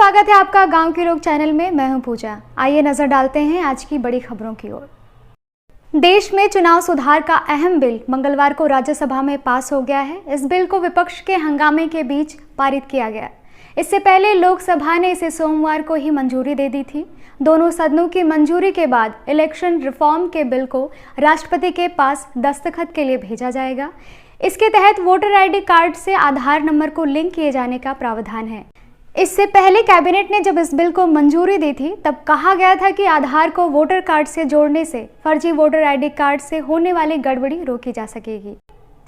स्वागत है आपका गांव की रोग चैनल में। मैं हूं पूजा। आइए नजर डालते हैं आज की बड़ी खबरों की ओर। देश में चुनाव सुधार का अहम बिल मंगलवार को राज्यसभा में पास हो गया है। इस बिल को विपक्ष के हंगामे के बीच पारित किया गया। इससे पहले लोकसभा ने इसे सोमवार को ही मंजूरी दे दी थी। दोनों सदनों की मंजूरी के बाद इलेक्शन रिफॉर्म के बिल को राष्ट्रपति के पास दस्तखत के लिए भेजा जाएगा। इसके तहत वोटर आईडी कार्ड से आधार नंबर को लिंक किए जाने का प्रावधान है। इससे पहले कैबिनेट ने जब इस बिल को मंजूरी दी थी तब कहा गया था कि आधार को वोटर कार्ड से जोड़ने से फर्जी वोटर आईडी कार्ड से होने वाली गड़बड़ी रोकी जा सकेगी।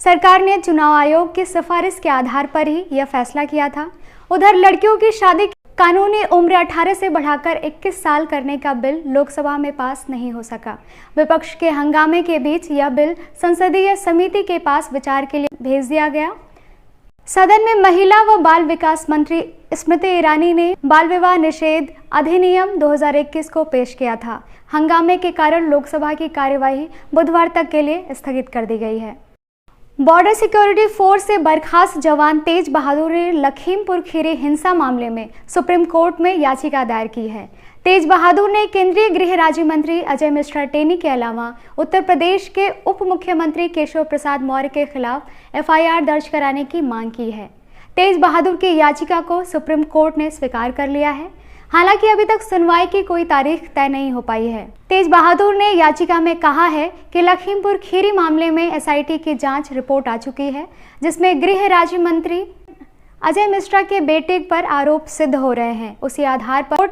सरकार ने चुनाव आयोग की सिफारिश के आधार पर ही यह फैसला किया था। उधर लड़कियों की शादी कानूनी उम्र 18 से बढ़ाकर 21 साल करने का बिल लोकसभा में पास नहीं हो सका। विपक्ष के हंगामे के बीच यह बिल संसदीय समिति के पास विचार के लिए भेज दिया गया। सदन में महिला व बाल विकास मंत्री स्मृति ईरानी ने बाल विवाह निषेध अधिनियम 2021 को पेश किया था। हंगामे के कारण लोकसभा की कार्यवाही बुधवार तक के लिए स्थगित कर दी गई है। बॉर्डर सिक्योरिटी फोर्स से बर्खास्त जवान तेज बहादुर ने लखीमपुर खीरी हिंसा मामले में सुप्रीम कोर्ट में याचिका दायर की है। तेज बहादुर ने केंद्रीय गृह राज्य मंत्री अजय मिश्रा टेनी के अलावा उत्तर प्रदेश के उप मुख्यमंत्री केशव प्रसाद मौर्य के खिलाफ एफआईआर दर्ज कराने की मांग की है। तेज बहादुर की याचिका को सुप्रीम कोर्ट ने स्वीकार कर लिया है। हालांकि अभी तक सुनवाई की कोई तारीख तय नहीं हो पाई है। तेज बहादुर ने याचिका में कहा है कि लखीमपुर खीरी मामले में एसआईटी की जांच रिपोर्ट आ चुकी है, जिसमें गृह राज्य मंत्री अजय मिश्रा के बेटे पर आरोप सिद्ध हो रहे हैं। उसी आधार पर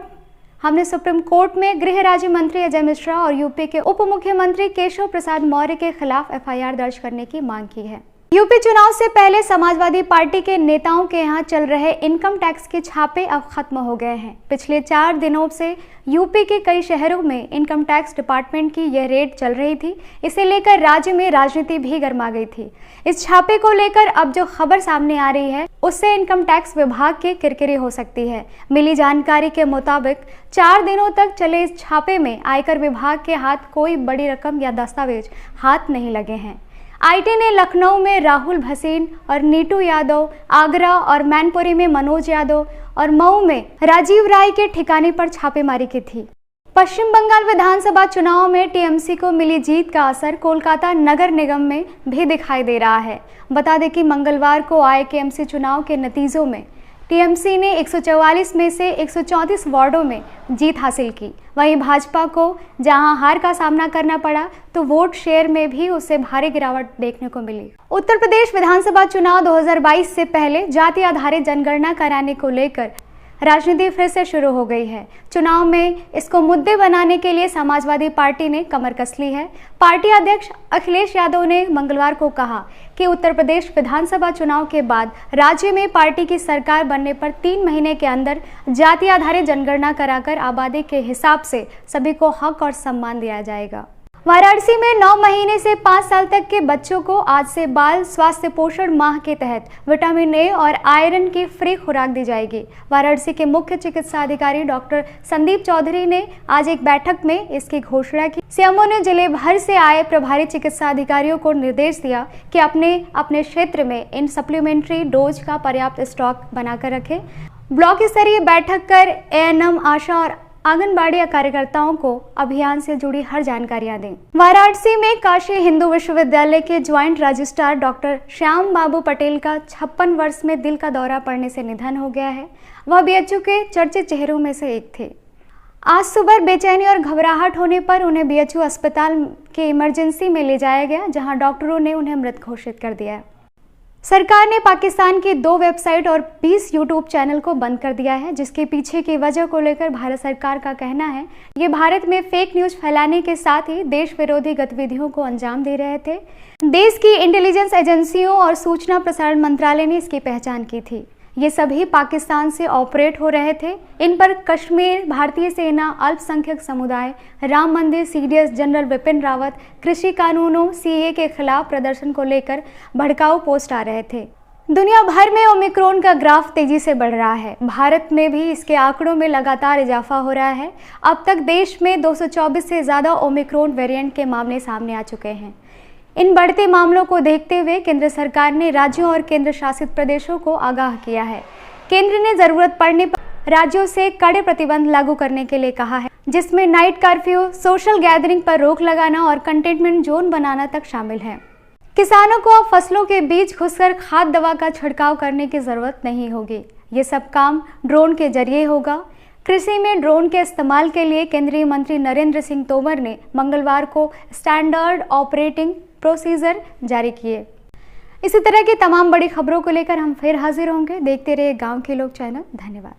हमने सुप्रीम कोर्ट में गृह राज्य मंत्री अजय मिश्रा और यूपी के उप मुख्यमंत्री केशव प्रसाद मौर्य के खिलाफ एफआईआर दर्ज करने की मांग की है। यूपी चुनाव से पहले समाजवादी पार्टी के नेताओं के यहाँ चल रहे इनकम टैक्स के छापे अब खत्म हो गए हैं। पिछले 4 दिनों से यूपी के कई शहरों में इनकम टैक्स डिपार्टमेंट की यह रेड चल रही थी। इसे लेकर राज्य में राजनीति भी गर्मा गई थी। इस छापे को लेकर अब जो खबर सामने आ रही है उससे इनकम टैक्स विभाग की किरकिरी हो सकती है। मिली जानकारी के मुताबिक 4 दिनों तक चले इस छापे में आयकर विभाग के हाथ कोई बड़ी रकम या दस्तावेज हाथ नहीं लगे हैं। आईटी ने लखनऊ में राहुल भसीन और नीटू यादव, आगरा और मैनपुरी में मनोज यादव और मऊ में राजीव राय के ठिकाने पर छापेमारी की थी। पश्चिम बंगाल विधानसभा चुनाव में टीएमसी को मिली जीत का असर कोलकाता नगर निगम में भी दिखाई दे रहा है। बता दें कि मंगलवार को आए केएमसी चुनाव के नतीजों में टीएमसी ने 144 में से 134 वार्डों में जीत हासिल की। वहीं भाजपा को जहां हार का सामना करना पड़ा तो वोट शेयर में भी उसे भारी गिरावट देखने को मिली। उत्तर प्रदेश विधानसभा चुनाव 2022 से पहले जाति आधारित जनगणना कराने को लेकर राजनीति फिर से शुरू हो गई है। चुनाव में इसको मुद्दे बनाने के लिए समाजवादी पार्टी ने कमर कस ली है। पार्टी अध्यक्ष अखिलेश यादव ने मंगलवार को कहा कि उत्तर प्रदेश विधानसभा चुनाव के बाद राज्य में पार्टी की सरकार बनने पर 3 महीने के अंदर जाति आधारित जनगणना कराकर आबादी के हिसाब से सभी को हक और सम्मान दिया जाएगा। वाराणसी में 9 महीने से 5 साल तक के बच्चों को आज से बाल स्वास्थ्य पोषण माह के तहत विटामिन ए और आयरन की फ्री खुराक दी जाएगी। वाराणसी के मुख्य चिकित्सा अधिकारी डॉक्टर संदीप चौधरी ने आज एक बैठक में इसकी घोषणा की। सीएमओ ने जिले भर से आए प्रभारी चिकित्सा अधिकारियों को निर्देश दिया कि अपने क्षेत्र में इन सप्लीमेंट्री डोज का पर्याप्त स्टॉक बनाकर रखें। ब्लॉक स्तरीय बैठक कर एएनएम, आशा और आंगनबाड़ी कार्यकर्ताओं को अभियान से जुड़ी हर जानकारियां दें। वाराणसी में काशी हिंदू विश्वविद्यालय के ज्वाइंट रजिस्ट्रार डॉक्टर श्याम बाबू पटेल का 56 वर्ष में दिल का दौरा पड़ने से निधन हो गया है। वह बीएचयू के चर्चित चेहरों में से एक थे। आज सुबह बेचैनी और घबराहट होने पर उन्हें बीएचयू अस्पताल के इमरजेंसी में ले जाया गया, जहां डॉक्टरों ने उन्हें मृत घोषित कर दिया। सरकार ने पाकिस्तान की 2 वेबसाइट और 20 यूट्यूब चैनल को बंद कर दिया है, जिसके पीछे की वजह को लेकर भारत सरकार का कहना है ये भारत में फेक न्यूज फैलाने के साथ ही देश विरोधी गतिविधियों को अंजाम दे रहे थे। देश की इंटेलिजेंस एजेंसियों और सूचना प्रसारण मंत्रालय ने इसकी पहचान की थी। ये सभी पाकिस्तान से ऑपरेट हो रहे थे। इन पर कश्मीर, भारतीय सेना, अल्पसंख्यक समुदाय, राम मंदिर, सीडीएस जनरल विपिन रावत, कृषि कानूनों, सीए के खिलाफ प्रदर्शन को लेकर भड़काऊ पोस्ट आ रहे थे। दुनिया भर में ओमिक्रॉन का ग्राफ तेजी से बढ़ रहा है। भारत में भी इसके आंकड़ों में लगातार इजाफा हो रहा है। अब तक देश में 224 से ज़्यादा ओमिक्रॉन वेरिएंट के मामले सामने आ चुके हैं। इन बढ़ते मामलों को देखते हुए केंद्र सरकार ने राज्यों और केंद्र शासित प्रदेशों को आगाह किया है। केंद्र ने जरूरत पड़ने पर राज्यों से कड़े प्रतिबंध लागू करने के लिए कहा है, जिसमें नाइट कर्फ्यू, सोशल गैदरिंग पर रोक लगाना और कंटेनमेंट जोन बनाना तक शामिल है। किसानों को अब फसलों के बीच घुसकर खाद दवा का छिड़काव करने की जरूरत नहीं होगी। ये सब काम ड्रोन के जरिए होगा। कृषि में ड्रोन के इस्तेमाल के लिए केंद्रीय मंत्री नरेंद्र सिंह तोमर ने मंगलवार को स्टैंडर्ड ऑपरेटिंग प्रोसीजर जारी किए। इसी तरह की तमाम बड़ी खबरों को लेकर हम फिर हाजिर होंगे। देखते रहिए गांव के लोग चैनल। धन्यवाद।